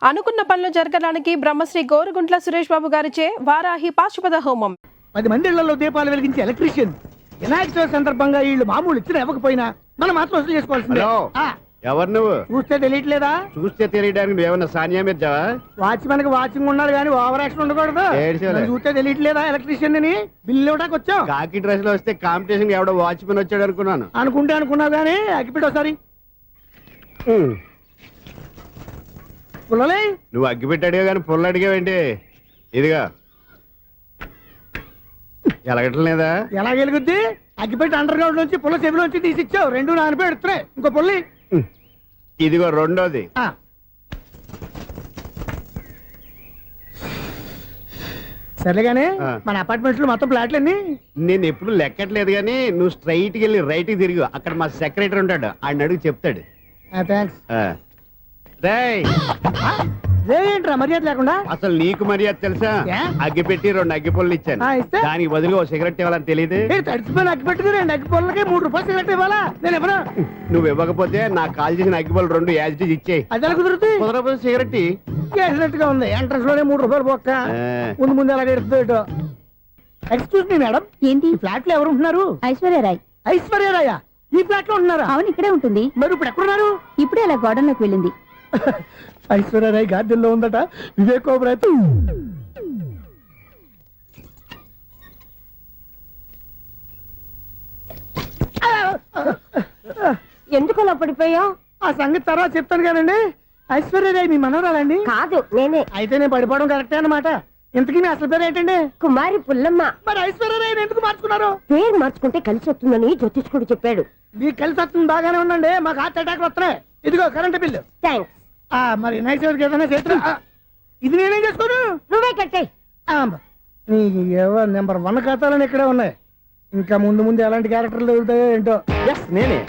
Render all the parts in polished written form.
అనుకున్న పనులు జరగడానికి బ్రహ్మశ్రీ గోరుగుంట్ల సురేష్ బాబు గారిచే వారాహి పాశుపత హోమం. 10 మంది ఇళ్లలో దీపాలు వెలిగించే ఎలక్ట్రీషియన్. వినాయక చవితి సందర్భంగా వీళ్ళు మామూలు ఇచ్చిన ఇవ్వకపోయినా మనం మాత్రం వసూలు చేసుకోవాల్సిందే. ఎవరు నువ్వు? చూస్తే తెలియట్లేదా? చూస్తే తెలియడానికి నువ్వేమన్నా సానియా మీర్జావా? వాచ్మెన్ కి వాచింగ్ ఉండాలి కానీ ఓవర్ యాక్షన్ ఉండకూడదు. చూస్తే తెలియట్లేదా ఎలక్ట్రీషియన్ అని? బిల్లు ఇవ్వడానికి వచ్చాం. కాకి డ్రెస్ లో వస్తే కాంపిటీషన్ ఎవడో వాచ్మెన్ వచ్చాడు అనుకున్నాను. అనుకున్నావు కానీ అగ్గిపెట్టి ఒకసారి పుల్లలే. నువ్వు అగ్గిపెట్టి అడిగా కానీ పుల్ల అడిగావేంటి? ఇదిగా ఎలగటం లేదా? ఎలా వెలుగుద్ది? అగ్గిపెట్టి అండర్ గ్రౌండ్ నుంచి పుల్ల చెవిలోంచి తీసిచ్చావు. 2 నానపై ఎడుతున్నాయి. ఇంకో పుల్లి ఇదిగో రెండోది. సరేగానే మన అపార్ట్మెంట్ లో మొత్తం ఫ్లాట్లు అన్ని నేను ఎప్పుడు లెక్కట్లేదు కానీ నువ్వు స్ట్రైట్ కి వెళ్ళి రైట్ కి తిరిగి అక్కడ మా సెక్రటరీ ఉంటాడు, ఆయన అడుగు చెప్తాడు. థ్యాంక్స్. ఏంట్రా మర్యాద లేకుండా? అసలు నీకు మర్యాద తెలుసా? అగ్గి పెట్టి 2 అగ్గి పుల్లలు ఇచ్చాను, దానికి బదులుగా 1 సిగరెట్ ఇవ్వాలని తెలియదు. తడిచిపోయిన అగ్గి పెట్టుకుని 2 అగ్గి పుల్లలకి 3 రూపాయలు సిగరెట్ ఇవ్వాలా? నేను ఇవ్వను. నువ్వు ఇవ్వకపోతే నాకు కాల్ చేసిన అగ్గి పుల్లలు 2 యాజిటీస్ ఇచ్చేయి. అది ఎలా కుదురుతుంది? కుదరపోతే సిగరెట్ చేసినట్టుగా ఉంది. ఎంట్రన్స్ లోనే 3 రూపాయలు పోక్క ముందు అలాగే ఎడుతుంది. ఎక్స్క్యూజ్ మీ మేడం, ఏంటి ఫ్లాట్ లో ఎవరు ఉంటున్నారు? ఐశ్వర్యరాయ్. ఐశ్వర్యరాయ ఈ ఫ్లాట్ లో ఉంటున్నారా? అవును, ఇక్కడే ఉంటుంది. మరి ఇప్పుడు ఎక్కడున్నారు? ఇప్పుడే అలా గోడౌన్లోకి వెళ్ళింది. ఐశ్వర్యరాయ్ గార్డెన్ లో ఉందట. వివేక్ ఓబరాయ్ ఎందుకు అలా పడిపోయావు? ఆ సంగతి తర్వాత చెప్తాను కానండి. ఐశ్వర్యరాయ్ మీ మనవరాలండి? కాదు, నేనే. అయితే నేను పడిపోవడం కరెక్టే అన్నమాట. ఇంతకీ మీ అసలు పేరు ఏంటండి? కుమారి పుల్లమ్మ. మరి ఐశ్వర్యరాయ్ ఎందుకు మార్చుకున్నారు? పేరు మార్చుకుంటే కలిసి వస్తుందని జ్యోతిష్కుడు చెప్పాడు. మీకు కలిసి వస్తుంది, బాగానే ఉండండి. మాకు హార్ట్ అటాక్ వస్తున్నాయి. ఇదిగో కరెంట్ బిల్లు. థ్యాంక్స్. మరి వినాయక చవితికి ఏదైనా చేతులు ఇది నేనేం చేసుకోను. నువ్వే కట్టే. నెంబర్ 1 ఖాతాలని ఇక్కడే ఉన్నాయి. ఇంకా ముందు ఎలాంటి క్యారెక్టర్లు దొరుకుతాయో ఏంటో. నేనే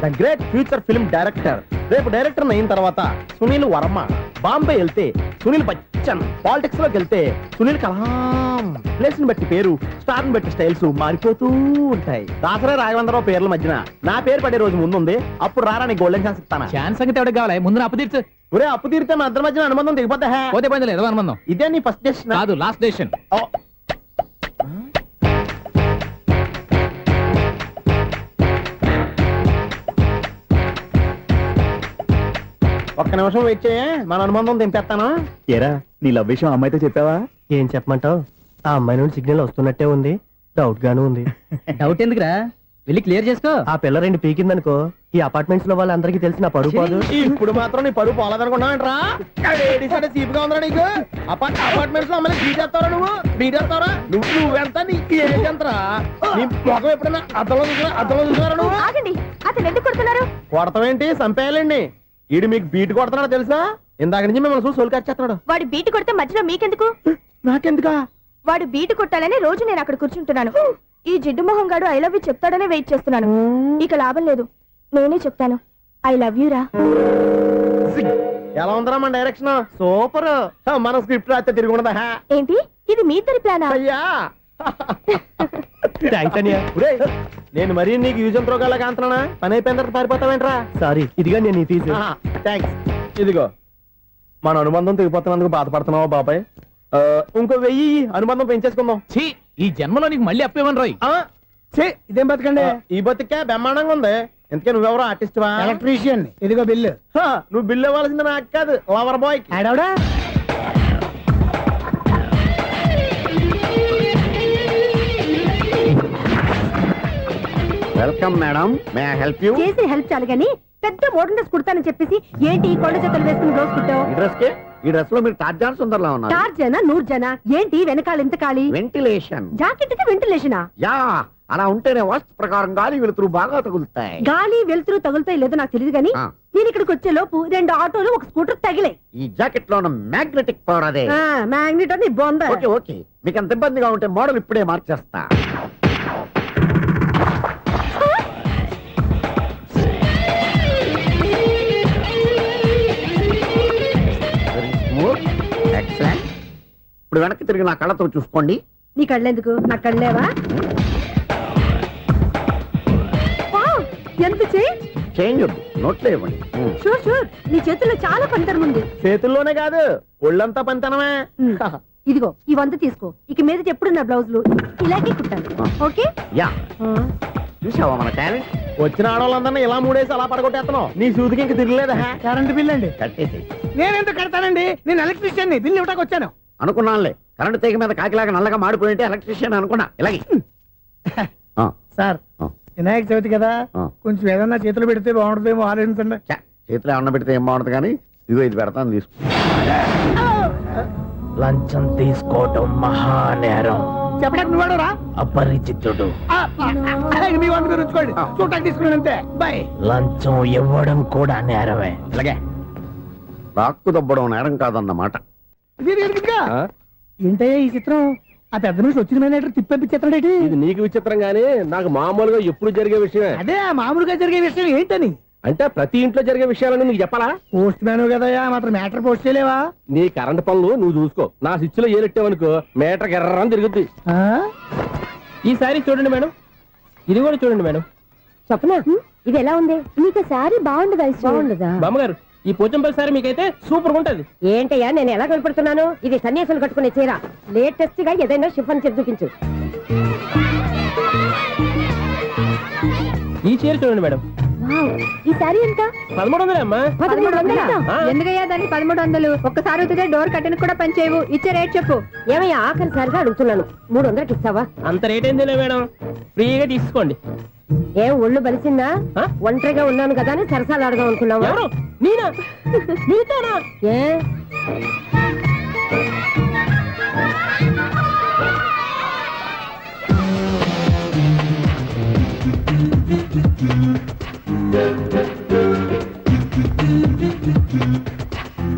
the great future film director. రేపు డైరెక్టర్ అయిన తర్వాత సునీల్ వర్మ. బాంబే వెళ్తే సునీల్ బచ్చన్. పాలిటిక్స్ లోకి వెళ్తే సునీల్ కలాం. ప్లేస్ ని బట్టి పేరు, స్టార్ ని బట్టి స్టైల్స్ మారిపోతూ ఉంటాయి. దాసరే రాఘవేంద్రరావు పేర్ల మధ్యన నా పేరు పడే రోజు ముందుంది. అప్పుడు రారా నీ గోల్డెన్ ఛాన్స్ ఇస్తాను. ఛాన్స్ సంగతి ఎవరికి కావాలి? ముందు అప్పు తీర్చు. ఒరే అప్పు తీరితే మా ఇద్దరి మధ్యన అనుబంధం దిగిపోతా. పోతే పోయింది లేదు అనుబంధం. ఇదే నీ ఫస్ట్ డెస్టినేషన్ కాదు, లాస్ట్ డెసిషన్. ఒక్క నిమిషం వెయిట్ చేయ, మన అనుబంధం దింపేస్తాను. ఏరా నీ లవ్ విషయం అమ్మాయితో చెప్పావా? ఏం చెప్పమంటావు? ఆ అమ్మాయి నుండి సిగ్నల్ వస్తున్నట్టే ఉంది. డౌట్ గాను ఉంది. డౌట్ ఎందుకురా, వెళ్ళి క్లియర్ చేసుకో. ఆ పిల్ల 2 పీకిందనుకో ఈ అపార్ట్మెంట్స్ లో వాళ్ళందరికీ తెలిసిన పరుగు పోదు. ఇప్పుడు మాత్రం నీ పరువు పోలేదనుకున్నావేంట్రా? సీపుగా ఉందా నీకు? అపార్ట్మెంట్స్ లో అమ్మాయి బీటేస్తారా? బీటేస్తారా? నువ్వెంత నీకు ఏంటంతరా? నీ మొఖం ఎప్పుడైనా అర్థంలో చూసారా నువ్వు? ఆగండి, అతను ఎందుకు కొడుతున్నారు? కొడతావేంటి? చంపేయాలండి. ఈడు మీకు బీట్ కొడుతున్నాడు తెలుసా? ఇందాక నుంచి మిమ్మల్ని చూసి సోలు కచ్చేస్తున్నాడు. వాడు బీటు కొడితే మధ్యలో మీకెందుకు? నాకెందుకా? వాడు బీటు కొట్టాలని రోజు నేను అక్కడ కూర్చుంటున్నాను. ఈ జిడ్డు మొహం గాడు ఐ లవ్ యూ చెప్తాడనే వెయిట్ చేస్తున్నాను. ఇక లాభం లేదు, నేనే చెప్తాను. ఐ లవ్ యూ రా. ఎలా ఉందరా మన డైరెక్షన్? సూపర్. మన స్క్రిప్ట్ రాస్తే తిరిగి ఉండదా? ఏంటి ఇది మీ ఇద్దరి ప్లానా? అయ్యా నేను మరీ నీకు యూజ్ అంత రోగాలా కాంతనా? పని అయిపోయిన తర్వాత పారిపోతావేంట్రా? సారీ, ఇదిగా నేను ఈ ఫీజు. థ్యాంక్స్. ఇదిగో మన అనుబంధం తెగిపోతున్నందుకు బాధపడుతున్నావా బాబాయ్? ఇంకో 1000 అనుబంధం పెంచేసుకుందాం. ఛీ, ఈ జన్మలో నీకు మళ్ళీ అప్పేమని రాయి. ఇదేం బతకండి? ఈ బతికే బ్రహ్మాండంగా ఉంది. ఎందుకే నువ్వెవరో ఆర్టిస్ట్ వా? ఎలక్ట్రీషియన్. ఇదిగో బిల్లు. నువ్వు బిల్లు ఇవ్వాల్సింది నాకు కాదు, లవర్ బాయ్. ఆడవడా? Welcome madam, may I help you? చేసి హెల్ప్ చాలు గానీ పెద్ద మోడల్ డ్రెస్ కుడతానని చెప్పేసి ఏంటి కొండ జతలు వేసుకుని రోజు కుట్టావు? ఈ డ్రెస్ లో మీరు టార్జాన్ సుందర్లా ఉన్నారు. 4 జన 100 జన ఏంటి వెనకాల ఎంత ఖాళీ? వెంటిలేషన్. జాకెట్ కి వెంటిలేషనా? యా, అలా ఉంటేనే వాస్తు ప్రకారం గాలి వెలుతురు బాగా తగులుతాయి. గాలి వెలుతురు తగులుతాయి లేదో నాకు తెలియదు గానీ నేను ఇక్కడికి వచ్చే లోపు 2 ఆటోలు 1 స్కూటర్ తగిలాయి. ఈ జాకెట్ లో ఉన్న మ్యాగ్నెటిక్ పవర్ అదే. మ్యాగ్నెట్ అని బొంద. ఓకే, మీకు అంత ఇబ్బందిగా ఉంటే మోడల్ ఇప్పుడే మార్చేస్తా. ఇప్పుడు వెనక్కి తిరిగి నా కళ్ళతో చూసుకోండి. నీ కళ్ళెందుకు? నా కళ్ళేవా? ఎంత చేంజ్? చేంజ్ వద్దు, నోట్లో ఇవ్వండి షూర్ షూర్ నీ చేతుల్లో చాలా పంతరం ఉంది. చేతుల్లోనే కాదు ఒళ్ళంతా పంతనమే. ఇదిగో ఈ 100 తీసుకో. ఇక మీద ఎప్పుడు నా బ్లౌజులు ఇలాగే కుట్టాను. ఓకే యా చూసావా మన టాలెంట్ వచ్చిన ఆడవాళ్ళందరినీ ఇలా మూడేసి అలా పడగొట్టేస్తున్నావు. నీ సూదికి ఇంక తిరగలేదా? కరెంట్ బిల్ అండి. కట్టేసి నేనెందుకు కడతానండి? నేను ఎలక్ట్రీషియన్ ని బిల్లు ఇవ్వడానికి వచ్చాను. అనుకున్నానులే కరెంట్ తీగ మీద కాకిలాగా నల్లగా మాడిపోయింటే ఎలక్ట్రీషియన్ అనుకున్నా ఇలాగే ఆ, సార్ ఆ. వినాయక చవితి కదా, ఆ. కొంచెం ఏదన్నా చేతులు పెడితే బాగుంటుందేమో ఆలోచించండి. ఛ, చేతిలో అన్న పెడితే ఏం బాగుంటుంది కానీ ఇదిగో ఇది పెడతాను తీసుకో లంచం తీసుకోవటం మహానేరం. చెప్పడానికి నువ్వాడరా? అపరిచితుడు. మీ వంద మీరు ఉంచుకోండి, చూడటానికి తీసుకున్నాను అంతే. బాయ్. లంచం ఇవ్వడం కూడా నేరమే. ఇలాగే రాక్కు దబ్బడం నేరం కాదన్నమాట ఏంటయ్యా ఈ చిత్రం? ఆ పెద్ద నుంచి వచ్చిన మేనేటర్ తిప్పించేస్తాడు. ఇది నీకు విచిత్రం గానీ నాకు మామూలుగా ఎప్పుడు జరిగే విషయమే. అదే ఆ మామూలుగా జరిగే విషయం ఏంటని. అంటే ప్రతి ఇంట్లో జరిగే విషయాలను నీకు చెప్పాలా? పోస్ట్ మ్యాన్ కదయ్యా, మాత్రం మ్యాటర్ పోస్ట్ చేయలేవా? నీ కరెంట్ పనులు నువ్వు చూసుకో. నా స్విచ్ లో ఏలెట్టావనుకో మీటర్ ఎర్రని తిరుగుద్ది. ఆ? ఈసారి చూడండి మేడం, ఇది కూడా చూడండి మేడం. చెప్పనా ఇది ఎలా ఉంది? నీకు సారీ బాగుండదా? బాగుండదా? బామ్మగారు ఈ పోచంపల్లి సారి మీకైతే సూపర్ ఉంటది. ఏంటయ్యా నేను ఎలా కనపడుతున్నాను? ఇది సన్యాసులు కట్టుకునే చీర. లేటెస్ట్ గా ఏదైనా షిఫన్ చేసి చూపించు. ఈ చీర చూడండి మేడం, ఈ సారీ ఎంత? 1300 అమ్మా. 1300. ఆ. ఎందుకయ్యా దాన్ని 1300? ఒక్కసారి అవుతుందే డోర్ కట్టను కూడా పనిచేయవు. ఇచ్చే రేట్ చెప్పు. ఏమయ్యా ఆఖరిసారిగా అడుగుతున్నాను, 300కి ఇస్తావా? అంత రేట్ ఏందిలే మేడం, ఫ్రీగా తీసుకోండి. ఏం ఒళ్ళు బలిసిందా? ఆ? ఒంటరిగా ఉన్నాను కదా అని సరసాలు అడగా అనుకున్నావా? ఎవరు నేనా? నీతోనా? ఏ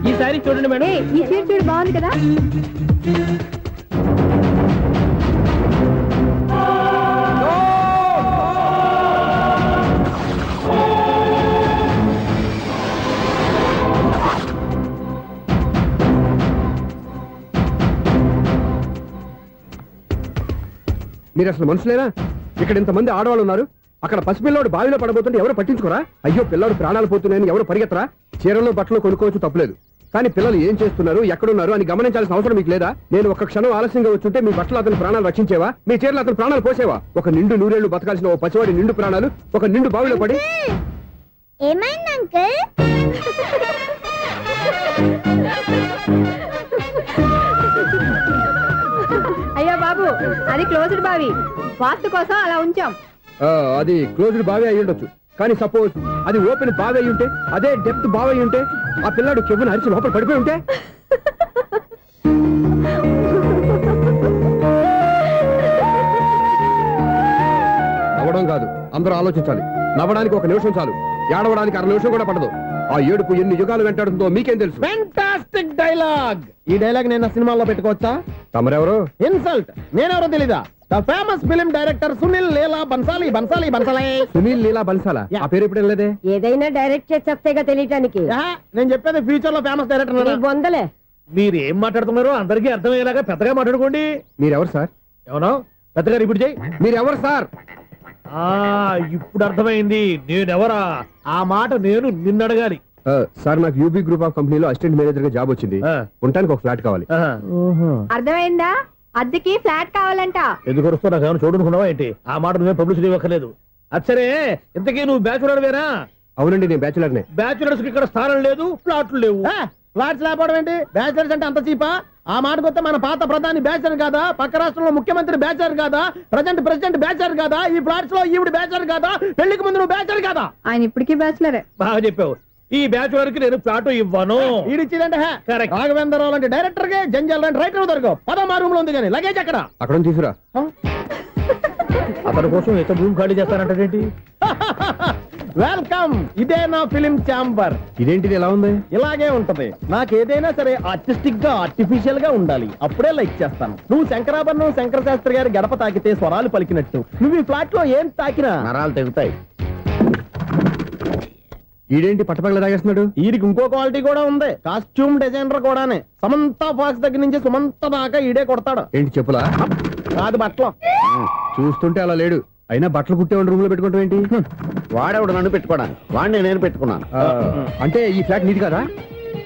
ఈ సారీ చూడండి మేడం. ఈ చీర చూడు బాగుంది కదా. మీరు అసలు మనుషులేనా? ఇక్కడ ఇంతమంది ఆడవాళ్ళు ఉన్నారు, అక్కడ పసిపిల్లాడు బావిలో పడబోతుంటే ఎవరు పట్టించుకోరా? అయ్యో పిల్లాడు ప్రాణాలు పోతున్నాయని ఎవరు పరిగెత్తరా? చీరలో బట్టలు కొనుక్కోవచ్చు తప్పలేదు, కానీ పిల్లలు ఏం చేస్తున్నారు ఎక్కడున్నారు అని గమనించాల్సిన అవసరం మీకు లేదా? నేను ఒక్క క్షణం ఆలస్యంగా వచ్చుంటే మీ బట్టలు అతని ప్రాణాలు రక్షించేవా? మీ చీరలు అతని ప్రాణాలు పోసేవా? ఒక నిండు నూరేళ్లు బతకాల్సిన ఓ పసివాడి నిండు ప్రాణాలు ఒక నిండు బావిలో పడి. ఏమైంది అంకుల్? అయ్యో బాబు, అది క్లోజ్డ్ బావి, వాస్తు కోసం అలా ఉంచాం. అది క్లోజ్డ్ బావి అయి ఉండొచ్చు, కానీ సపోజ్ అది ఓపెన్ బావి అయి ఉంటే, అదే డెప్త్ బావి అయి ఉంటే, ఆ పిల్లాడు కెవ్వును అరిచి లోపల పడిపోయి ఉంటే. నవ్వడం కాదు, అందరూ ఆలోచించాలి. నవ్వడానికి ఒక నిమిషం చాలు, ఏడవడానికి 1/2 నిమిషం కూడా పడదు. ఆ ఏడుపు ఎన్ని యుగాలు వెంటాడుతుందో మీకేం తెలుసు? Fantastic dialogue. ఈ డైలాగ్ నేను సినిమాలో పెట్టుకోవచ్చా? తమరెవరు? ఇన్సల్ట్. నేనెవరో తెలీదా? The famous film director Sunil Leela Bhansali. Bhansali Bhansali Sunil Leela బన్సాలా? ఆ పేరు ఇప్పుడు లేదే. ఏదైనా డైరెక్ట్ చేసేస్తేగా తెలియటానికి. నేను చెప్పేది ఫ్యూచర్ లో ఫేమస్ డైరెక్టర్. బొందలే. మీరు ఏం మాట్లాడుతున్నారో అందరికీ అర్థమయ్యేలాగా పెద్దగా మాట్లాడుకోండి. మీరెవరు సార్? ఎవరో పెద్దగా ఇప్పుడు చేయి. మీరెవరు సార్? ఇప్పుడు అర్థమైంది నేనెవరా. ఆ మాట నేను నిన్ను అడగాలి. సార్ నాకు యూబీ గ్రూప్ ఆఫ్ కంపెనీలో అసిస్టెంట్ మేనేజర్ గా జాబ్ వచ్చింది. ఉండటానికి ఒక ఫ్లాట్ కావాలి. అర్థమైందా? అద్దెకి ఫ్లాట్ కావాలంట. ఎందుకు వస్తున్నా నాకు చూడనుకున్నావా ఏంటి? ఆ మాట నువ్వే పబ్లిసిటీ ఇవ్వక్కర్లేదు. అచ్చరే, ఇంతకీ నువ్వు బ్యాచులర్ వేరా? అవునండి, నేను బ్యాచులర్నే. బ్యాచులర్స్ కి ఇక్కడ స్థానం లేదు, ఫ్లాట్లు లేవు. ఫ్లాట్స్ లేకపోవడం ఏంటి? బ్యాచులర్స్ అంటే అంత చీపా? ఆ మాటకొస్తే మన పాత ప్రధాని బ్యాచర్ కాదా? పక్క రాష్ట్రంలో ముఖ్యమంత్రి బ్యాచర్ కాదా? ప్రెసిడెంట్ బ్యాచర్ కాదా? ఈ ఫ్లాట్స్ లో ఈవిడ బ్యాచర్ కాదా? పెళ్లికి ముందు నువ్వు బ్యాచర్ కాదా? ఆయన ఇప్పటికీ బ్యాచులరే. బాగా చెప్పావు. ఈ బ్యాచులర్ కి నేను ఫ్లాట్ ఇవ్వను. ఈడిచ్చిందంటే రాఘవేంద్రరావు లాంటి డైరెక్టర్ కి, జంజాల్ లాంటి రైటర్ దొరకవు. 13 రూమ్ లో ఉంది కానీ లగేజ్ అక్కడ. అక్కడ తీసుకురా. అతని కోసం ఎంత భూమి ఖాళీ చేస్తానంటే వెల్కమ్. ఇదే నా ఫిలిం ఛాంబర్. ఇదేంటిది ఎలా ఉంది? ఇలాగే ఉంటది. నాకు ఏదైనా సరే ఆర్టిస్టిక్ గా, ఆర్టిఫిషియల్ గా ఉండాలి. అప్పుడే లైక్ చేస్తాను. నువ్వు శంకరాభరణం శంకర శాస్త్రి గారి గడప తాకితే స్వరాలు పలికినట్టు నువ్వు ఈ ఫ్లాట్ లో ఏం తాకినా నరాలు తెగుతాయి. ఈడేంటి పట్టపగల తాగేస్తున్నాడు? వీడికి ఇంకో క్వాలిటీ కూడా ఉంది. కాస్ట్యూమ్ డిజైనర్ కూడానే. సమంత ఫాక్స్ దగ్గర నుంచి సుమంత దాకా ఈడే కొడతాడు. ఏంటి చెప్పులా? కాదు బట్టలు. చూస్తుంటే అలా లేడు. అయినా బట్టలు కుట్టేవాడి రూమ్ లో పెట్టుకుంటాం ఏంటి వాడేవాడు నన్ను పెట్టుకోవడానికి వాడిని నేను పెట్టుకున్నాను. అంటే ఈ ఫ్లాట్ నీది కదా?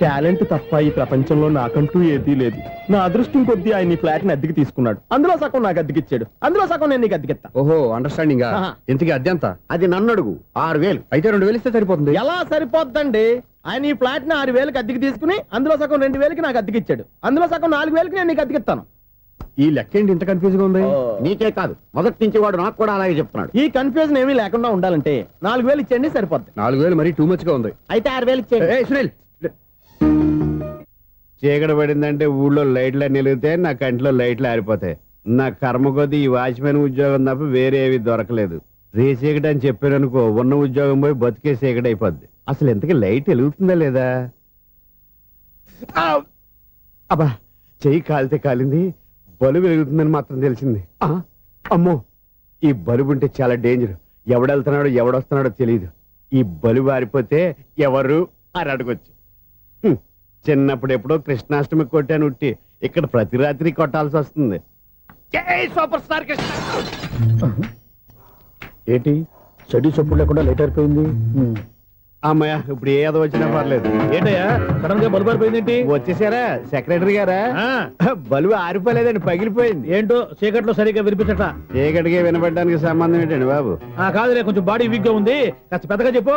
టాలెంట్ తప్ప ఈ ప్రపంచంలో నాకంటూ ఏదీ లేదు. నా అదృష్టం కొద్దీ ఆయన ఈ ఫ్లాట్ ని అద్దెకి తీసుకున్నాడు. అందులో సగం నాకు అద్దెకిచ్చాడు, అందులో సగం నేను నీకు అద్దెకిస్తా. ఓహో అండర్స్టాండింగ్. ఆహా. ఇంతకీ అద్దె ఎంత? అది నన్ను అడుగు. 6,000. అయితే 2,000 ఇస్తే సరిపోతుంది. ఎలా సరిపోద్దండి? ఆయన ఈ ఫ్లాట్ ని 6,000కి అద్దెకి తీసుకుని అందులో సగం 2,000కి నాకు అద్దెకిచ్చాడు, అందులో సగం 4,000కి నేను నీకు అద్దెకిస్తాను. ఈ లెక్క ఏంటి ఇంత కన్ఫ్యూజ్ గా ఉంది? నీకే కాదు, మొదటి నుంచి వాడు నాకు కూడా అలాగే చెప్తున్నాడు. ఈ కన్ఫ్యూజన్ ఏమీ లేకుండా ఉండాలంటే 4,000 ఇచ్చేయండి సరిపోద్ది. 4,000 మరీ టూ మచ్ గా ఉంది. అయితే 6,000 ఇచ్చేయండి. ఏయ్, సునీల్ చీకటి పడిందంటే ఊళ్ళో లైట్లు అన్ని వెలిగితే నా కంటిలో లైట్లు ఆరిపోతాయి. నా కర్మ కొద్దీ ఈ వాచ్మెన్ ఉద్యోగం తప్ప వేరే ఏవి దొరకలేదు. రేసీకటి అని చెప్పారనుకో, ఉన్న ఉద్యోగం పోయి బతికే చీకటి అయిపోద్ది. అసలు ఇంతకీ లైట్ వెలుగుతుందా లేదా? అబ్బా, చెయ్యి కాలితే కాలింది, బలుబు వెలుగుతుందని మాత్రం తెలిసింది. అమ్మో, ఈ బలుబు ఉంటే చాలా డేంజర్. ఎవడెళ్తున్నాడో ఎవడొస్తున్నాడో తెలియదు. ఈ బలుబు ఆరిపోతే ఎవరు అని అడగొచ్చు. చిన్నప్పుడు ఎప్పుడో కృష్ణాష్టమి కొట్టాను ఉట్టి, ఇక్కడ ప్రతి రాత్రి కొట్టాల్సి వస్తుంది. జై సూపర్ స్టార్ కృష్ణ. ఏంటి చెడు చప్పుడు లేకుండా లేట్ అయిపోయింది? అమ్మయ్య, ఇప్పుడు ఏదో వచ్చినా పర్లేదు. ఏంటయ్యా సడన్ గా బల్బు అయిపోయింది? వచ్చేసారా సెక్రటరీ గారా? బలుబు ఆరిపోలేదండి, పగిలిపోయింది. ఏంటో చీకట్లో సరిగ్గా వినిపించట. చీకటిగా వినపడడానికి సంబంధం ఏంటండి బాబు? కాదులే, కొంచెం బాడీ వీక్ గా ఉంది, కాస్త పెద్దగా చెప్పు.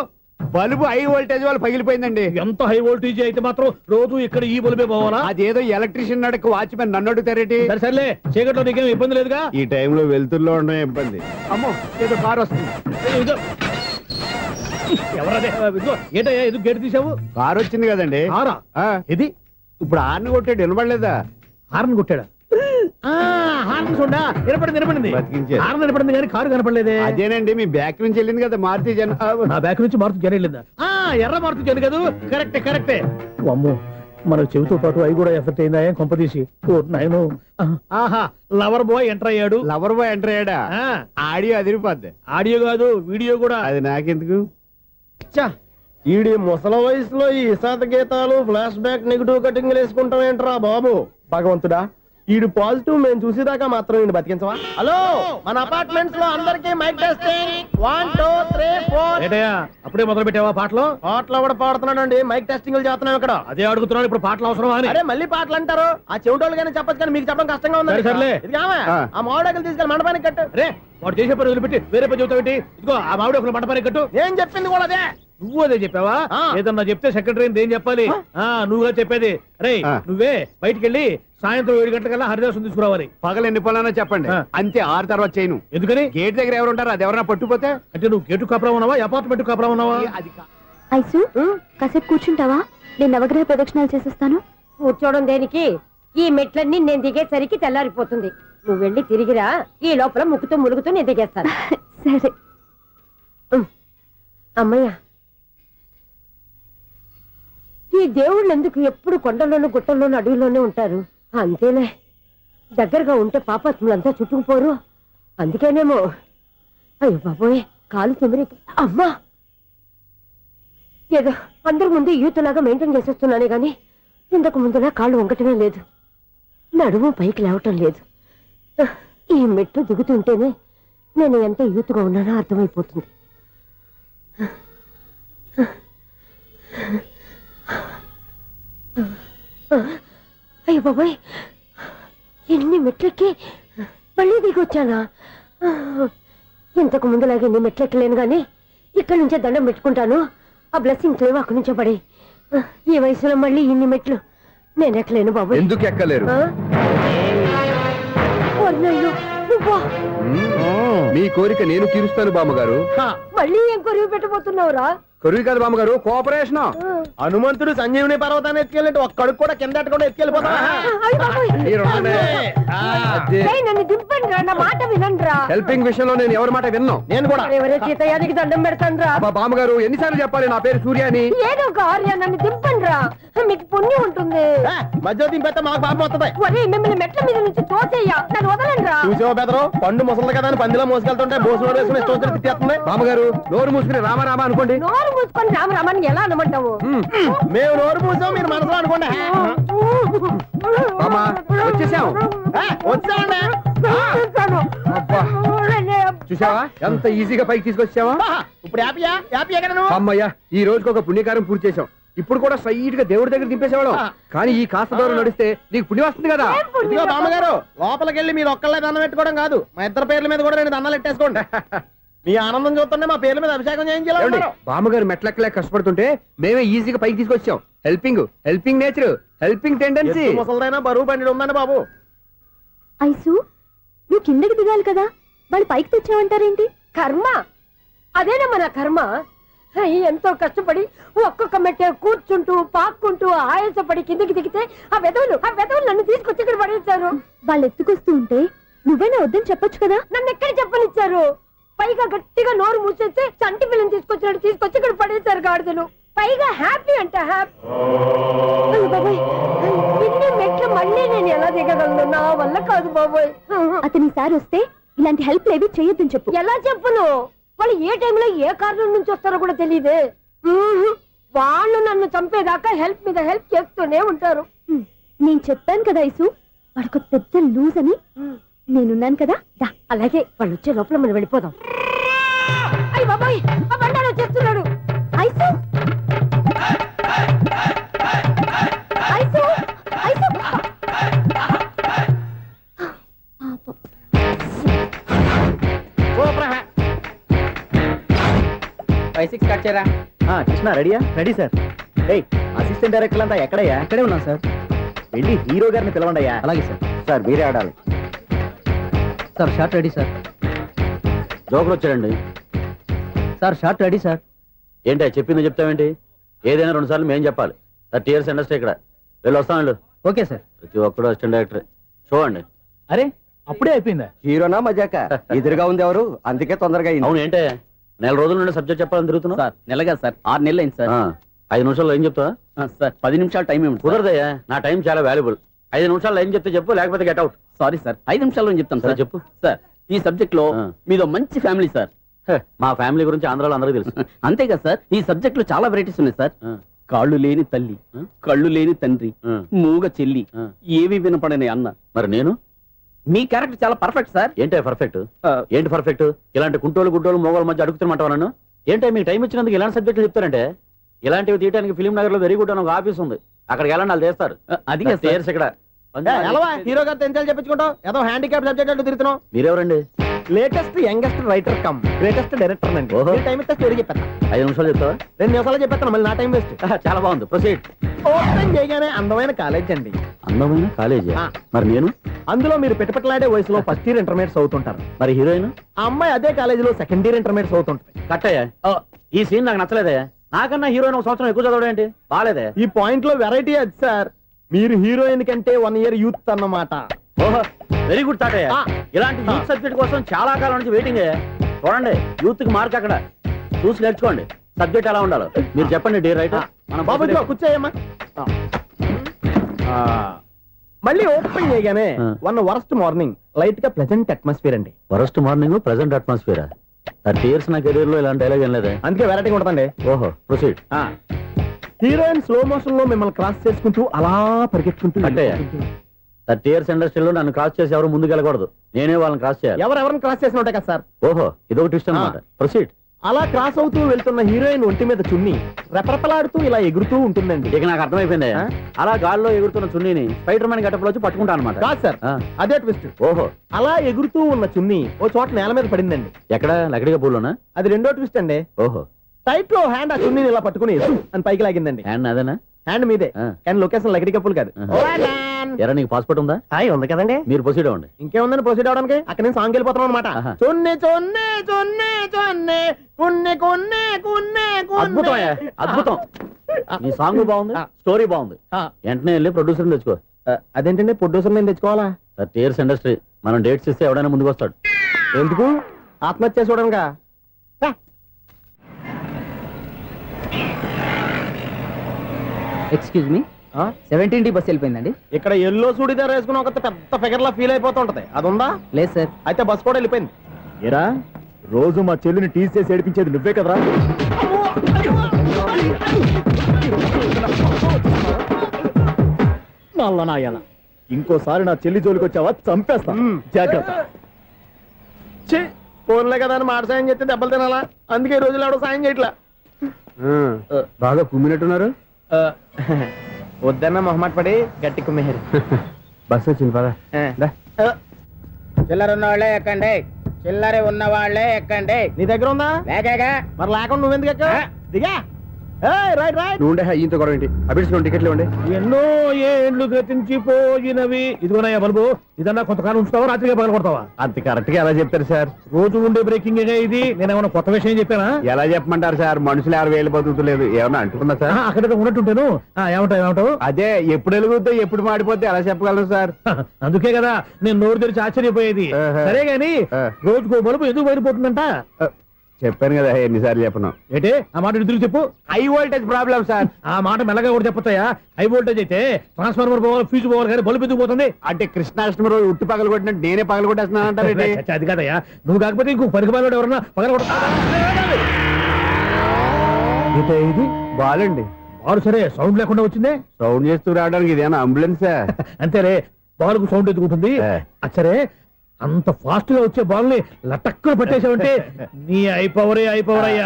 బల్బు హై వోల్టేజ్ వాళ్ళు పగిలిపోయిందండి. ఎంత హై వోల్టేజ్ అయితే మాత్రం రోజు ఇక్కడ ఈ బల్బే పోవాలా? అదేదో ఎలక్ట్రీషియన్ అడగ వాచ్మెన్ నన్ను అడుగుతారేటి? సరే సర్లే, చీకట్లో నీకేం ఇబ్బంది లేదుగా? ఈ టైంలో వెళ్తుల్లో ఉండడం ఇబ్బంది. అమ్మో, ఏదో కారు వస్తుంది. ఇదిగో. ఎవరదే? ఇదిగో, ఏంటయ్యా ఎందుకు గేట్ తీసావు? కారు వచ్చింది కదండి. కారా? ఇది ఇప్పుడు హార్న్ కొట్టాడు, వినపడలేదా? హార్న్ కొట్టాడా? హార్న్ చూడా వినపడింది. బతికించారు. హార్న్ వినపడింది కానీ కారు కనపడలేదే. అదేనండి, మీ బ్యాక్ నుంచి వెళ్ళింది కదా మారుతి జన. నా బ్యాక్ నుంచి మారుతు జన వెళ్ళిందా? ఎర్ర మారుతు జన కదా? కరెక్టే. అమ్మో, మన చెవితో పాటు అవి కూడా ఎఫెక్ట్ అయిందా? ఏం కొంపదీసి నాయను. ఆహా, లవర్ బాయ్ ఎంటర్ అయ్యాడు. లవర్ బాయ్ ఎంటర్ అయ్యాడా? ఆడియో అదిరిపోద్ది. ఆడియో కాదు, వీడియో కూడా. అది నాకెందుకు? ఈడి ముసల వయసులో ఈ ఇసాత గీతాలు, ఫ్లాష్ బ్యాక్, నెగిటివ్ కటింగ్ వేసుకుంటాం ఏంట్రా బాబు? భగవంతుడా, ఈడు పాజిటివ్ మేము చూసేదాకా మాత్రం ఈయన బతికించవా? హలో, మన అపార్ట్మెంట్స్ లో అందరికీ మైక్ టెస్టింగ్. 1 2 3 4. ఏంటయ్యా అప్పుడే మొదలు పెట్టావా పాటలు? పాటలు కూడా పాడుతున్నాడు అండి, మైక్ టెస్టింగ్ చేస్తున్నాం ఇక్కడ. అదే అడుగుతున్నాడు, ఇప్పుడు పాటలు అవసరమా అని. అరే మళ్ళీ పాటలు అంటారు, ఆ చెవిటోళ్ళు కానీ చెప్పచ్చు కానీ మీకు చెప్పడం కష్టంగా ఉంది. సర్లే, ఇది ఆ మామిడాకులు తీసుకెళ్ళి మండపానికి కట్టు. రే, వాడు చేసే పని వదిలిపెట్టి వేరే పని చెబుతావు ఏంటి? ఇదిగో ఆ మామిడాకులు మండపానికి కట్టు. నేను చెప్పింది కూడా అదే. నువ్వు అదే చెప్పావా? ఏదన్నా చెప్తే సెక్రటరీ ఏం చెప్పాలి? నువ్వుగా చెప్పేది. రే, నువ్వే బయటికి వెళ్ళి సాయంత్రం 7 గంటలకల్లా హరిదాసు తీసుకురావాలి. పగలు ఎన్ని పనులన్నా చెప్పండి, అంతే. 6 తర్వాత చేయను. ఎందుకని? గేట్ దగ్గర ఎవరు ఉంటారు, అది ఎవరన్నా పట్టుపోతే. అంటే నువ్వు గేటు కాపురా ఉన్నావా, అపార్ట్మెంట్ కాపురా ఉన్నావా? అది ఐసు కాసేపు కూర్చుంటావా? నేను నవగ్రహ ప్రదక్షిణాలు చేసేస్తాను. కూర్చోవడం దేనికి? ఈ మెట్లన్నీ నేను దిగేసరికి తెల్లారిపోతుంది. నువ్వు వెళ్ళి తిరిగిరా, ఈ లోపల ముక్కుతూ ములుగుతూ నేను దిగేస్తాను. సరే. అమ్మయ్య, ఈ దేవుళ్ళు ఎందుకు ఎప్పుడు కొండల్లోనూ గుట్టల్లోనూ అడవిలోనే ఉంటారు? అంతేలే, దగ్గరగా ఉంటే పాపాత్ములంతా చుట్టుకుపోరు. అందుకేనేమో. అయ్యో బాబోయ్, కాలు తిమిరి. అమ్మా, ఏదో అందరి ముందు యూత్లాగా మెయింటైన్ చేసేస్తున్నానే గాని ఇంతకు ముందులా కాళ్ళు వంకటమే లేదు, నడుము పైకి లేవటం లేదు. ఈ మెట్లు దిగుతుంటేనే నేను ఎంత యూత్గా ఉన్నానో అర్థమైపోతుంది. అయ్యో బాబాయ్, ఎన్ని మెట్లెక్కి మళ్ళీ దిగి వచ్చానా? ఇంతకు ముందులాగే ఎన్ని మెట్లెక్కలేను గాని ఇక్కడి నుంచే దండం పెట్టుకుంటాను. ఆ బ్లెస్సింగ్స్ లేవు అక్కడి నుంచే పడి. ఈ వయసులో మళ్ళీ ఇన్ని మెట్లు నేను ఎక్కలేను బాబాయ్. ఎందుకు ఎక్కలేరు? నువ్వా? మీ కోరిక నేను తీరుస్తాను బామ్మగారు. మళ్ళీ ఏం కొరివి పెట్టబోతున్నావురా? కొరువు కాదు బామ్మగారు, కోఆపరేషన్. హనుమంతుడు సంజీవుని పర్వతాన్ని ఎత్తుకెళ్ళి ఒక్కడికి కూడా కింద కూడా ఎత్తుకెళ్ళిపోతా. నన్ను దింపండి రా, నా మాట వినండిరా. హెల్పింగ్ విషయంలో నేను ఎవరి మాట విన్నాను. నేను కూడా ఎవరే సీతయ్యానికి దండం పెడతాను రా. బామ్మగారు ఎన్నిసార్లు చెప్పాలి నా పేరు సూర్యాని? ఏదో ఒక ఆర్య, నన్ను దింపండి రా, మీకు పుణ్యం ఉంటుంది. మధ్య దింపేస్తే మాకు పాపం వస్తుంది. ఒరే, మిమ్మల్ని మెట్ల మీద నుంచి తోసేయ్యా, నన్ను వదలండి రా. చూసావా బెదరు, పండు ముసలి కదా అని పందిలో మోసుకెళ్తుంటే బోసులో వేసుకుని ఇష్టం తిట్టేస్తుంది. బామ్మగారు నోరు మూసుకుని రామారామ అనుకోండి. నోరు మూసుకొని రామరామాన్ని ఎలా అనమంటావు? మేము నోరు మూసాం, మీరు మనసులో అనుకోండి. వచ్చేసాం. వచ్చామండి. అబ్బా. చూసావా ఎంత ఈజీగా పైకి తీసుకొచ్చావా? ఇప్పుడు హ్యాపీయా హ్యాపీ ఎక్కడ నువ్వు అమ్మయ్యా ఈ రోజుకి ఒక పుణ్యకారం పూర్తి చేసాం. ఇప్పుడు కూడా స్ట్రైట్ గా దేవుడి దగ్గర దింపేసేవాళ్ళం. కానీ ఈ కాస్త దూరం నడిస్తే నీకు పుణ్యం వస్తుంది కదా. ఇదిగో బామ్మగారు, లోపలికి వెళ్ళి మీరు ఒక్కళ్ళే దండం పెట్టుకోవడం కాదు, మా ఇద్దరు పేర్ల మీద కూడా 2 దండాలు ఎట్టేసుకోండి. మీ ఆనందం చూస్తుంటే మా పేర్ల మీద అభిషేకం చేయించాలి. ఏమండి, బామ్మగారు మెట్లెక్కలే కష్టపడుతుంటే మేమే ఈజీగా పైకి తీసుకొచ్చాం. Helping nature, helping tendency. ముసలిదైనా బరువు బండి ఉందండి బాబు. ఐసు నువ్వు కిందకి దిగాలి కదా, వాళ్ళు పైకి తెచ్చావంటారేంటి? కర్మ అదేనమ్మా నా కర్మ. ఎంతో కష్టపడి ఒక్కొక్క మెట్టే కూర్చుంటూ పాక్కుంటూ ఆయాసపడి కిందకి దిగితే ఆ వెధవులు నన్ను తీసుకొచ్చి ఇక్కడ పడేశారు. వాళ్ళు ఎత్తుకొస్తూ ఉంటే నువ్వేనా వద్దని చెప్పొచ్చు కదా. నన్ను ఎక్కడ చెప్పనిచ్చారు? పైగా గట్టిగా నోరు మూసేస్తే చంటి పిల్లని తీసుకొచ్చినట్టు తీసుకొచ్చి ఇక్కడ పడేశారు గాడిదలు. పైగా హ్యాపీ అంట హ్యాపీ. బాబాయ్ ఇన్ని మెట్లు మళ్ళీ నేను ఎలా దిగగలను? నా వల్ల కాదు బాబాయ్. అతని సారి వస్తే ఇలాంటి హెల్ప్ లేవి చేయొద్దని చెప్పు. ఎలా చెప్పును? వాళ్ళు ఏ టైంలో ఏ కారణం నుంచి వస్తారో కూడా తెలియదే. వాళ్ళు నన్ను చంపేదాకా హెల్ప్ మీద హెల్ప్ చేస్తూనే ఉంటారు. నేను చెప్పాను కదా ఐసు, వాడికి పెద్ద లూజ్ అని. నేనున్నాను కదా, దా. అలాగే వాళ్ళు వచ్చే లోపల మనం వెళ్ళిపోదాం. అయ్య బాబాయ్, ఆ బండారు వచ్చేస్తున్నాడు. ఐసు ఐసు ఐసు పాపం. 5-6 స్టార్ట్ చేయరా. కృష్ణ రెడీయా? Ready sir. అసిస్టెంట్ డైరెక్టర్ అంతా ఎక్కడయ్యా? ఇక్కడే ఉన్నాం సార్. వెళ్ళి హీరో గారిని పిలవండి అయ్యా. అలాగే సార్. సార్ మీరే ఆడాలి. Sir short ready sir. జోకులు వచ్చాడండి. Sir short ready sir. ఏంటి చెప్పింది చెప్తావేంటి? ఏదైనా 2 సార్లు మేం చెప్పాలి. 30 years ఇండస్ట్రీ ఇక్కడ. వెళ్ళి వస్తాం వెళ్ళు. Okay sir. ప్రతి ఒక్కడు అసిస్టెంట్ డైరెక్టర్. చూడండి. అరే అప్పుడే అయిపోయిందా? హీరోనా మజాక? ఎదురుగా ఉంది ఎవరు, అందుకే తొందరగా అవును ఏంటే 4 రోజుల నుండి సబ్జెక్ట్ చెప్పాలని తిరుగుతున్నావు? సార్ నెలగా సార్ 6 నెలలు అయింది సార్. 5 నిమిషాల్లో ఏం చెప్తా? సార్ 10 నిమిషాలు టైం ఏమి కుదరదయ్యా, నా టైం చాలా వాల్యుబుల్. 5 నిమిషాల్లో ఏం చెప్తే చెప్పు, లేకపోతే గెట్ అవుట్. సారీ సార్, 5 నిమిషాల్లో చెప్తాను సార్. చెప్పు. సార్ ఈ సబ్జెక్ట్ లో మీదో మంచి ఫ్యామిలీ సార్. మా ఫ్యామిలీ గురించి ఆంధ్రాలో అందరికీ తెలుసు. అంతేగా సార్, ఈ సబ్జెక్ట్ లో చాలా వెరైటీస్ ఉన్నాయి సార్. కాళ్ళు లేని తల్లి, కళ్ళు లేని తండ్రి, మూగ చెల్లి, ఏవి వినపడని అన్న. మరి నేను మీ క్యారెక్టర్ చాలా పర్ఫెక్ట్ సార్. ఏంటే పర్ఫెక్ట్? ఏంటి పర్ఫెక్ట్? ఇలాంటి కుంటోలు గుడ్డోలు మోగోల మధ్య అడుగుతున్నమాట నన్ను. ఏంటంటే మీకు టైం ఇచ్చినందుకు ఇలాంటి సబ్జెక్టులు చెప్తారంటే, ఇలాంటివి తీయడానికి ఫిలిం నగర్ లో వెరీ గుడ్ అని ఒక ఆఫీస్ ఉంది, అక్కడికి వెళ్ళండి, వాళ్ళు చేస్తారు. అది చేర్స్ ఇక్కడ హీరో గారు తెంచాలి చెప్పించుకుంటావు, ఏదో హ్యాండిక్యాప్ సబ్జెక్ట్ అంటూ తిరుగుతున్నావు. మీరెవరండి? Latest youngest writer cum greatest director అండి. ఓహో. టైం ఇస్తే స్టోరీ చెప్పేస్తా. 5 నిమిషాలు చెప్తావా? 2 నిమిషాలు చెప్పేస్తాను, మళ్ళీ నా టైం వేస్ట్. చాలా బాగుంది, ప్రొసీడ్. ఓపెన్ చేయగానే అందమైన కాలేజ్ అండి. అందమైన కాలేజీ. మరి నేను? అందులో మీరు పెట్టుపట్లాడే వయసులో ఫస్ట్ ఇయర్ ఇంటర్మీడియట్స్ అవుతుంటారు. మరి హీరోయిన్? ఆ అమ్మాయి అదే కాలేజీలో సెకండ్ ఇయర్ ఇంటర్మీడియట్స్ అవుతుంటుంది. కట్టయ్యా, ఈ సీన్ నాకు నచ్చలేదయ్యా. నాకన్నా హీరోయిన్ 1 సంవత్సరం ఎక్కువ చదవడం ఏంటి? బాగాలేదే. ఈ పాయింట్ లో వెరైటీ అది సార్, మీరు హీరోయిన్ కంటే 1 year యూత్ అన్నమాట. ఓహో, వెరీ గుడ్ థాట్ అయ్యా. ఇలాంటి యూత్ సబ్జెక్ట్ కోసం చాలా కాలం నుంచి వెయిటింగ్ అయ్యా. చూడండి, యూత్ కి మార్క్ అక్కడ చూసి నేర్చుకోండి. సబ్జెక్ట్ ఎలా ఉండాలో మీరు చెప్పండి డీర్ రైటర్. బాబు ఇదిగో కూర్చోయమ్మా. మళ్ళీ ఓపెన్ చేయగానే 1 worst మార్నింగ్, లైట్ గా ప్లెజెంట్ అట్మాస్ఫియర్ అండి. Worst morning present atmosphere. 30 years నా కెరీర్ లో ఇలాంటి డైలాగ్ ఏం లేదే. అందుకే వెరైటీ ఉంటుందండి. ఓహో, ప్రొసీడ్. హీరోయిన్ స్లో మోషన్ లో మిమ్మల్ని క్రాస్ చేసుకుంటూ అలా పరిగెత్తుకుంటూ అంటే 30 years ఇండస్ట్రీలో నన్ను క్రాస్ చేసి ఎవరు ముందుకు వెళ్ళకూడదు, నేనే వాళ్ళని క్రాస్ చేయాలి. ఎవరెవరిని క్రాస్ చేసిన ఉంటాయి కదా సార్. ఓహో, ఇదొక ట్విస్ట్ అన్నమాట. ప్రొసీడ్. అలా క్రాస్ అవుతూ వెళ్తున్న హీరోయిన్ ఒంటి మీద చున్ని రెపరెపలాడుతూ ఇలా ఎగురుతూ ఉంటుందండి. ఇక నాకు అర్థమైపోయింది. అలా గాల్లో ఎగురుతున్న చున్నీని స్పైడర్ మ్యాన్ గెటప్ లో వచ్చి పట్టుకుంటా అనమాట. కాదు సార్, అదే ట్విస్ట్. ఓహో, అలా ఎగురుతూ ఉన్న చున్ని ఓ చోట నేల మీద పడిందండి. ఎక్కడ? లకడిగా పూలోనా? అది రెండో ట్విస్ట్ అండి. ఓహో, టైట్ లో హ్యాండ్ ఆ చున్నీని ఇలా పట్టుకుని అని పైకి లాగిందండి. హ్యాండ్ అదేనా? హ్యాండ్ మీదే, కానీ లొకేషన్ లకడి కప్పులు కాదు. ఎరా, నీకు పాస్పోర్ట్ ఉందా? ఉంది కదండి. మీరు ప్రొసీడ్ అవ్వండి. ఇంకేముందని ప్రొసీడ్ అవడానికి? అక్కడ నేను సాంగ్ వెళ్ళిపోతున్నాం అనమాట. చున్ని చున్ని చున్ని చున్ని కున్ని కున్ని కున్ని. అద్భుతం అయ్యా, అద్భుతం. ఈ సాంగ్ బాగుంది, స్టోరీ బాగుంది. వెంటనే వెళ్ళి ప్రొడ్యూసర్ తెచ్చుకో. అదేంటండి, ప్రొడ్యూసర్ నేను తెచ్చుకోవాలా? 30 years ఇండస్ట్రీ, మనం డేట్స్ ఇస్తే ఎవడైనా ముందుకు వస్తాడు. ఎందుకు? ఆత్మహత్య చూడనుగా. Excuse me, 17D bus వెళ్ళిపోయిందండి. ఇక్కడ ఎల్లో చూడిదార్ వేసుకుని ఒక పెద్ద ఫిగర్ లా ఫీల్ అయిపోతుంటది, అది ఉందా? లేదు సార్. అయితే బస్ కూడా వెళ్ళిపోయింది. ఏరా, రోజు మా చెల్లిని టీస్ చేసి ఏడిపించేది నువ్వే కదరా? నాయన, ఇంకోసారి నా చెల్లి జోలికి వచ్చావా చంపేస్తా. జాగ్రత్త. ఫోన్లే కదా అని మాట సాయం చేస్తే దెబ్బలు తినాలా, అందుకే ఈ రోజులు ఎవడో సాయం చేయట్లా. బాగా కుమ్మినట్టున్నారు. వద్దన్న మొహమాట పడి గట్టి కుమ్మేరు. బస్సు వచ్చింది పద. చిల్లర ఉన్న వాళ్ళే ఎక్కండి, చిల్లర ఉన్న వాళ్ళే ఎక్కండి. నీ దగ్గర ఉందా? లేకగా మరి లేకుండా నువ్వెందుకు ఎక్కావు? దిగా. Right right. నువ్వు ఉండే ఈయంతో గొడవ ఏంటి? అభిడ్చుకోండి, టికెట్లు ఇవ్వండి. ఎన్నో ఏండ్లు గతించిపోయినవి. ఇదిగోనయ్యా బల్బు, ఇదన్నా కొంతకాలం ఉంచుతావా, రాత్రిగా పగల కొడతావా? అంత కరెక్ట్ గా ఎలా చెప్తారు సార్? రోజు ఉండే బ్రేకింగ్ ఇది. నేనేమన్నా కొత్త విషయం చెప్పానా? ఎలా చెప్పమంటారు సార్? మనుషులు ఎవరు వేలు బతుకుతలేదు, ఏమన్నా అంటున్నా సార్? అక్కడ ఉన్నట్టుంటాను. ఏమంటావు? అదే ఎప్పుడు వెలుగుతో ఎప్పుడు మాడిపోతే ఎలా చెప్పగలరు సార్? అందుకే కదా నేను నోరు తెరిచి ఆశ్చర్యపోయేది. సరే గాని రోజుకో బలుపు ఎందుకు బయటపోతుందంట? చెప్పాను కదా ఎన్నిసార్లు చెప్పను. ఏంటే ఆ మాట ఎదురు చెప్పు. High voltage problem sir. ఆ మాట మెల్లగా కూడా చెప్పొచ్చాయా? హై వోల్టేజ్ అయితే ట్రాన్స్ఫార్మర్ పోవాలి, ఫ్యూజ్ పోవాలి, కానీ బల్బు ఎందుకు పోతుంది? అంటే కృష్ణాష్టమి రోజు ఉట్టి పగలు కొట్టినట్టు నేనే పగలు కొట్టేస్తున్నాను అంటారు. అది కాదయ్యా, నువ్వు కాకపోతే ఇంకో పనికి బాగా ఎవరన్నా పగల ఇది బాలండి. బాలు సరే సౌండ్ లేకుండా వచ్చిందే. సౌండ్ చేస్తూ రావడానికి ఇదేనా అంబులెన్స్? అంతేలే, బాలుకు సౌండ్ ఎదుగుతుంది. సరే అంత ఫాస్ట్ గా వచ్చే బాల్ ని లటక్కులు పట్టేసావంటే నీ ఐపవర్ అయ్యా.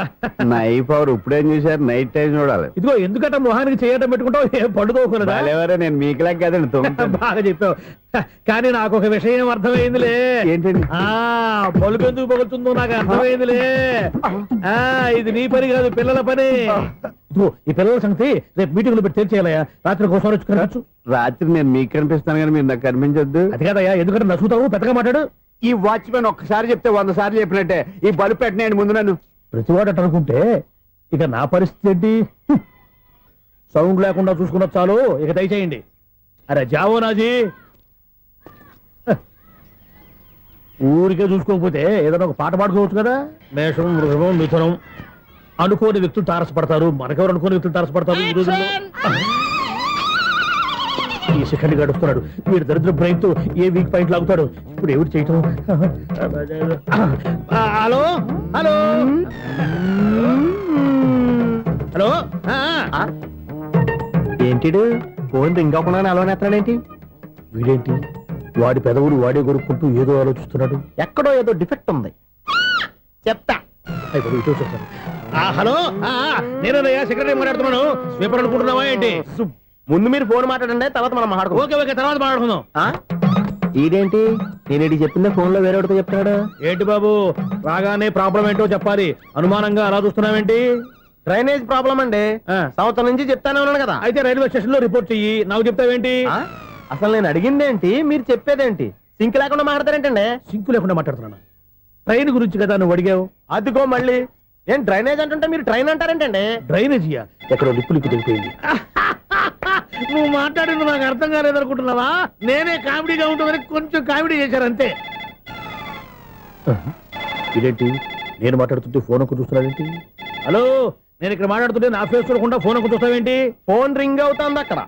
నా ఈ పవర్ ఇప్పుడేం చూసారు? నైట్ టైం చూడాలి. ఇదిగో ఎందుకంటే మొహానికి చేయటం పెట్టుకుంటావు, ఏం పండుకోకూడదా? బాలేవరే, నేను మీకులా కదండి తొమ్మిది. బాగా చెప్పావు. కానీ నాకు ఒక విషయం అర్థమైందిలే. ఏంటండి? బలుపు ఎందుకు పగులుతుందో నాకు అర్థమైందిలే. ఇది నీ పని కాదు, పిల్లల పని. ఇదిగో ఈ పిల్లల సంగతి రేపు మీటింగ్ లో పెట్టి తెలిసేయాలయ్యా. రాత్రి ఒకసారి వచ్చి కనవచ్చు. రాత్రి నేను మీకు కనిపిస్తాను కానీ మీరు నాకు కనిపించొద్దు. అది కాదయ్యా, ఎందుకంటే నచ్చుతావు, పెద్దగా మాట్లాడు. ఈ వాచ్మెన్ ఒక్కసారి చెప్తే 100 సార్లు చెప్పినట్టే. ఈ బల్బు పెట్టినాయండి ముందు నన్ను. ప్రతివాడట అనుకుంటే ఇక నా పరిస్థితి ఏంటి? సౌండ్ లేకుండా చూసుకున్న చాలు, ఇక దయచేయండి. అరే జావో నాజీ, ఊరికే చూసుకోకపోతే ఏదైనా ఒక పాట పాడుకోవచ్చు కదా. మేషం, వృషభం, మిథునం అనుకోని వ్యక్తులు తారసపడతారు. మనకెవరు అనుకోని వ్యక్తులు తారసపడతారు ఈ రోజుల్లో? ఈ సెకండ్ గడుపుతున్నాడు వీడు దరిద్ర బ్రెయిన్ తో ఏ వీక్ పాయింట్ లాగుతాడు. ఇప్పుడు ఎవరు చేయటం? Hello hello hello. ఏంటిడు ఫోన్ రింగ్ అవ్వకుండా అలవనేస్తాడేంటి? వీడేంటి వాడి పెదవులు వాడే కొరుక్కుంటూ ఏదో ఆలోచిస్తున్నాడు. ఎక్కడో ఏదో డిఫెక్ట్ ఉంది, చెప్తా. హలో, నేనయ్యా సెక్రటరీ మాట్లాడుతున్నాను. స్వీపర్ అనుకుంటున్నావా ఏంటి? ముందు మీరు ఫోన్ మాట్లాడండి, తర్వాత మనం మాట్లాడుకో. ఓకే ఓకే, తర్వాత మాట్లాడుకుందాం. ఇదేంటి నేను చెప్పిందే ఫోన్ లో వేరే చెప్తాడు? ఏంటి బాబు, రాగానే ప్రాబ్లం ఏంటో చెప్పాలి. అనుమానంగా అలా చూస్తున్నావేంటి? డ్రైనేజ్ ప్రాబ్లం అండి. సంవత్సరం నుంచి చెప్తానే ఉన్నాను కదా. అయితే రైల్వే స్టేషన్ లో రిపోర్ట్ చెయ్యి, నాకు చెప్తావేంటి? అసలు నేను అడిగిందేంటి, మీరు చెప్పేదేంటి? సింక్ లేకుండా మాట్లాడతారేంటండి? సింకు లేకుండా మాట్లాడుతున్నాను. ట్రైన్ గురించి కదా నువ్వు అడిగావు. అదిగో మళ్ళీ ఏం డ్రైనేజ్ అంటుంటే మీరు ట్రైన్ అంటారేంటండి? డ్రైనేజీయా? ఎక్కడో లిప్పు దిగిపోయింది. నువ్వు మాట్లాడింది నాకు అర్థం కాలేదనుకుంటున్నావా? నేనే కామెడీగా ఉంటుందని కొంచెం కామెడీ చేశారు అంతే. ఇదేంటి నేను మాట్లాడుతుంటే ఫోన్ ఒక్క చూస్తున్నావేంటి? హలో, నేను ఇక్కడ మాట్లాడుతుంటే నా ఫేస్ చూడకుండా ఫోన్ ఒక్క చూస్తావేంటి? ఫోన్ రింగ్ అవుతుంది అక్కడ.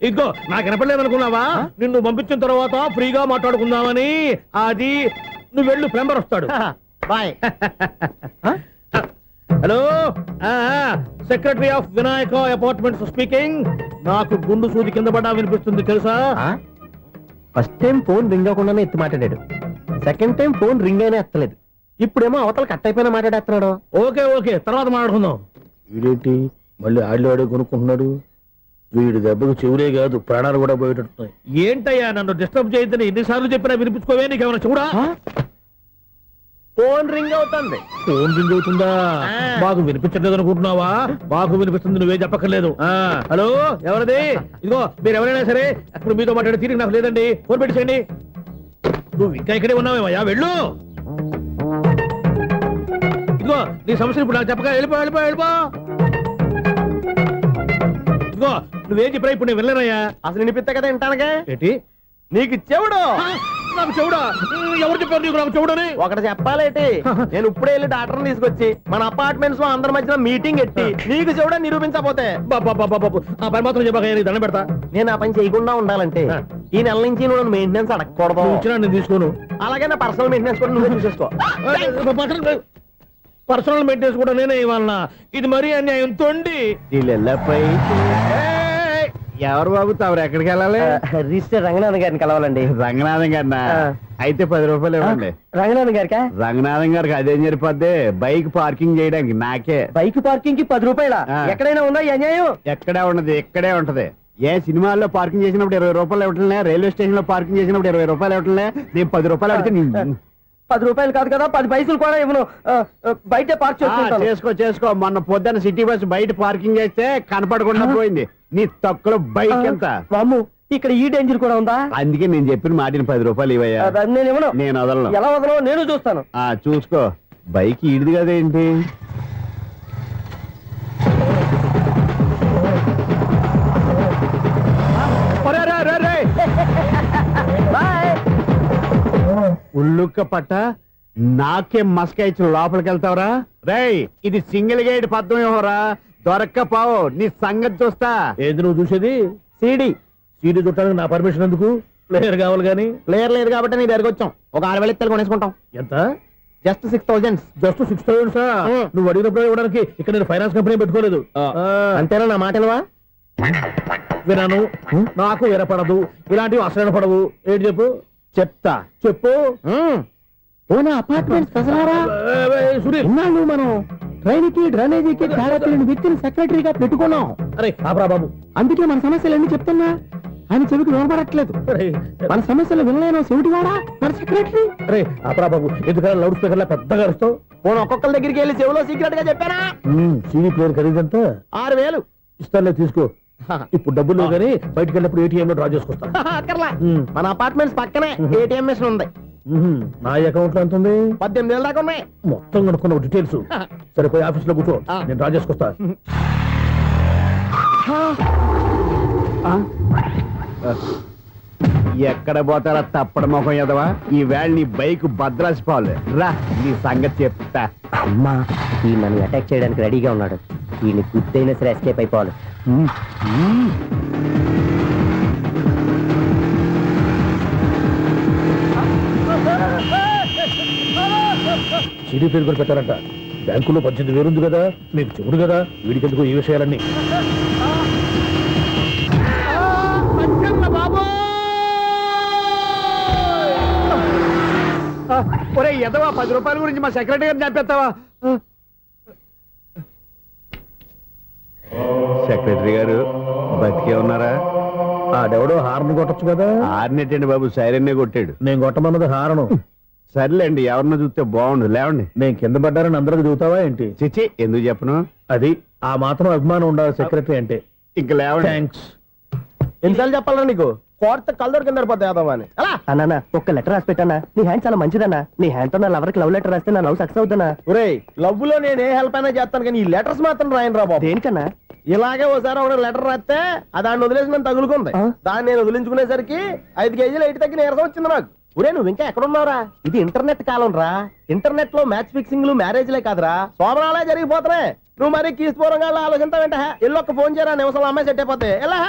ఇదిగో నాకు వినపడలేదు అనుకున్నావా? నిన్ను పంపించిన తర్వాత ఫ్రీగా మాట్లాడుకుందామని. అది నువ్వు వెళ్ళు, ప్లంబర్ వస్తాడు. Bye. Hello, secretary of Vinayaka apartments speaking. నాకు గుండు సూది కింద పడ్డా వినిపిస్తుంది తెలుసా? ఫస్ట్ టైం ఫోన్ రింగ్ అవ్వకుండానే ఎత్తి మాట్లాడాడు, సెకండ్ టైం ఫోన్ రింగ్ అయినా ఎత్తలేదు, ఇప్పుడేమో అవతల కట్ అయిపోయినా మాట్లాడేస్తున్నాడు. ఓకే ఓకే, తర్వాత మాట్లాడుకుందాం. వీడేంటి మళ్ళీ ఆడిలో కొనుక్కుంటున్నాడు? వీడి దెబ్బకు చెవులే కాదు, ప్రాణాలు కూడా పోయేటట్టున్నాయి. ఏంటయ్యా నన్ను డిస్టర్బ్ చేయొద్దని ఎన్నిసార్లు చెప్పినా వినిపించుకోవే? నీకేమైనా చూడా? ఫోన్ రింగ్ అవుతుంది. ఫోన్ రింగ్ అవుతుందా? మాకు వినిపించట్లేదు అనుకుంటున్నావా? మాకు వినిపిస్తుంది, నువ్వే చెప్పక్కర్లేదు. హలో, ఎవరిది? ఇదిగో మీరు ఎవరైనా సరే ఇప్పుడు మీతో మాట్లాడే తీరిక నాకు లేదండి. ఫోన్ పెట్టేసేయండి. నువ్వు ఇంకా ఇక్కడే ఉన్నావేమయ్యా, వెళ్ళు. ఇదిగో నీ సమస్యలు ఇప్పుడు నాకు చెప్పగా వెళ్ళిపో వెళ్ళిపో వెళ్ళిపో. ఇదిగో నువ్వేం చెప్పరా ఇప్పుడు నేను వెళ్ళానయ్యా. అసలు వినిపిస్తా కదా వింటానగా. ఏంటి నీకు చెవుడు? నాకు చెవుడా? ఎవరు చెప్పారు నీకు నాకు చెవుడని? ఒకటి చెప్పాలేటి, నేను ఇప్పుడే వెళ్ళి డాక్టర్ని తీసుకొచ్చి మన అపార్ట్మెంట్స్ లో అందరి మధ్యన మీటింగ్ ఎట్టి నీకు చెవుడని నిరూపించకపోతే ఆ పని మాత్రం చెప్పాక దండం పెడతా. నేను ఆ పని చేయకుండా ఉండాలంటే ఈ నెల నుంచి నువ్వు మెయింటెనెన్స్ అడగకూడదు. ఇచ్చినా నేను తీసుకోను. అలాగే నా పర్సనల్ మెయింటెనెన్స్ కూడా నువ్వే చూసేసుకో. పర్సనల్ మెయింటెనెన్స్ కూడా నేనే ఇవ్వాలన్నా? ఇది మరీ అన్యాయం తొండి. ఎవరు బాబు తమరు ఎక్కడికి వెళ్ళాలి? రిజిస్టర్ రంగనాథ్ గారిని కలవాలండి. రంగనాథం గారినా? అయితే 10 రూపాయలు ఇవ్వండి. రంగనాథ్ గారికా? రంగనాథం గారికి అదేం సరిపోద్ది, బైక్ పార్కింగ్ చేయడానికి నాకే. బైక్ పార్కింగ్ కి 10 రూపాయల? ఆ. ఎక్కడైనా ఉందా ఈ అన్యాయం? ఎక్కడే ఉండదు, ఇక్కడే ఉంటది. ఏ సినిమాల్లో పార్కింగ్ చేసినప్పుడు 20 రూపాయలు ఇవ్వట్లే, రైల్వే స్టేషన్ లో పార్కింగ్ చేసినప్పుడు 20 రూపాయలు ఇవ్వట్లే, నేను 10 రూపాయలు అడిగితే 10 రూపాయలు కాదు కదా, 10 పైసలు కూడా ఇవ్వను. బయటే పార్క్ చేసుకుంటాను. చేసుకో. మొన్న పొద్దున్న సిటీ బస్ బయట పార్కింగ్ చేస్తే కనపడకుండా పోయింది. నీ తక్కువ బైక్ ఎంత? వామ్ము, ఇక్కడ ఈ డేంజర్ కూడా ఉందా? అందుకే నేను చెప్పిన మాటిని 10 రూపాయలు ఇవ్వయ్యా. నేను ఇవ్వను. నేను వదలను. ఎలా వదలో నేను చూస్తాను. చూసుకో. బైక్ ఈడిది కదేంటి? ఉల్లుక్క పట్ట నాకే మస్క ఇచ్చి లోపలికి వెళ్తావరా? రేయ్, ఇది సింగిల్ గేట్ పద్మం ఇవ్వరా, దొరక్కపోవు నీ సంగతి చూస్తా. ఏది నువ్వు చూసేది? సీడీ చూడటానికి నా పర్మిషన్ ఎందుకు? ప్లేయర్ కావాలి గానీ. ప్లేయర్ లేదు కాబట్టి నీ దగ్గరకు వచ్చాం. ఒక 6,000 ఇత్తలు కొనేసుకుంటాం. ఎంత? జస్ట్ 6,000. జస్ట్ 6,000 నువ్వు అడిగినప్పుడు ఇవ్వడానికి ఇక్కడ నేను ఫైనాన్స్ కంపెనీ పెట్టుకోలేదు. అంతేనా నా మాటలువా? వినాను, నాకు వినపడదు, ఇలాంటివి అసలు వినపడవు. ఏంటి చెప్పు? చెప్తా. చెప్పు. ఓనా అపార్ట్మెంట్ సునీల్, ఇన్నాళ్ళు మనం ట్రైన్ కి డ్రైనేజీకి తేడా తెలియని వ్యక్తిని సెక్రటరీగా పెట్టుకున్నాం. అరే ఆపరా బాబు. అందుకే మన సమస్యలన్నీ చెప్తున్నా ఆయన చెవికి వినపడట్లేదు. అరే మన సమస్యలు వినలేను చెవిటివాడా మన సెక్రటరీ. అరే ఆపరా బాబు, ఎందుకన్నా లౌడ్ స్పీకర్ లా పెద్దగా అరుస్తావు? పోను ఒక్కొక్కరి దగ్గరికి వెళ్ళి చెవిలో సీక్రెట్ గా చెప్పానా? CD player ఖరీదంతా 6,000. ఇస్తానులే, తీసుకో. ఇప్పుడు డబ్బులు లేవు కానీ బయటకు వెళ్ళినప్పుడు ఏటీఎం లో డ్రా చేసుకొస్తా. అక్కర్లా, మన అపార్ట్మెంట్స్ పక్కనే ఏటీఎం మిషన్ ఉంది. నా అకౌంట్ లో ఎంత ఉంది? 18,000 దాకా ఉన్నాయి. మొత్తం కనుక్కున్న డీటెయిల్స్. సరిపోయి ఆఫీస్ లో కూర్చో, నేను డ్రా చేసుకొస్తా. ఎక్కడ పోతారా తప్పడ మొహం ఎదవా? ఈ వేళ నీ బైక్ భద్రాసిపోవాలి. రా, నీ సంగతి చెప్తా. అమ్మా, ఈ నన్ను అటాక్ చేయడానికి రెడీగా ఉన్నాడు. ఈయన గుద్దైనా సరే ఎస్కేప్ అయిపోవాలి. సీడీ ప్లేయర్ కూడా పెట్టారంట. బ్యాంకులో 18,000 ఉంది కదా, మీకు చెవుడు కదా, వీడికి ఎందుకు ఈ విషయాలన్నీ? ఒరే ఎదవా, 10 రూపాయల గురించి మా సెక్రటరీ గారిని చంపేస్తావా? సెక్రటరీ గారు బతికే ఉన్నారా? ఆడెవడో హార్న్ కొట్టచ్చు కదా. ఆరినట్టండి బాబు, సైరన్నే కొట్టాడు. నేను కొట్టమన్నది హారను. సర్లేండి, ఎవరన్నా చూస్తే బాగుండు. లేవండి. నేను కింద పడ్డారని అందరికి చూతావా ఏంటి? చిచ్చి, ఎందుకు చెప్పను? అది ఆ మాత్రం అభిమానం ఉండాలి సెక్రటరీ అంటే. ఇంక లేవండి. థ్యాంక్స్. ఎన్నిసార్లు చెప్పాలా నీకు? కోర్త కల్దోడు కింద పడిపోతాయి అన్నా. ఒక్క లెటర్ రాసి పెట్టానా? నీ హ్యాండ్ చాలా మంచిదన్నా. నీ హ్యాండ్ తో నా లవర్కి లవ్ లెటర్ రాస్తే నా లవ్ సక్సెస్ అవుతానా? ఒరే, లవ్ లో నేను ఏ హెల్ప్ అయినా చేస్తాను కానీ ఈ లెటర్స్ మాత్రం రాయను రా బాబు. దేనికన్నా? ఇలాగే ఓసారి ఒక లెటర్ రాస్తే దాన్ని వదిలేసి నన్ను తగులుకుంది. దాన్ని నేను వదిలించుకునేసరికి 5 కేజీలు 8 తగ్గి నీరసం వచ్చింది నాకు. ఒరే, నువ్వు ఇంకా ఎక్కడున్నావురా? ఇది ఇంటర్నెట్ కాలం రా. ఇంటర్నెట్ లో మ్యాచ్ ఫిక్సింగ్లు మ్యారేజ్లే కాదురా, శోభనాలే జరిగిపోతున్నాయి. నువ్వు మరి కీస్పూరంగా ఆలోచించావేంట? ఎల్లొక్క ఫోన్ చేయరా, నిమిషంలో అమ్మాయి సెట్ అయిపోతాయి. ఎలా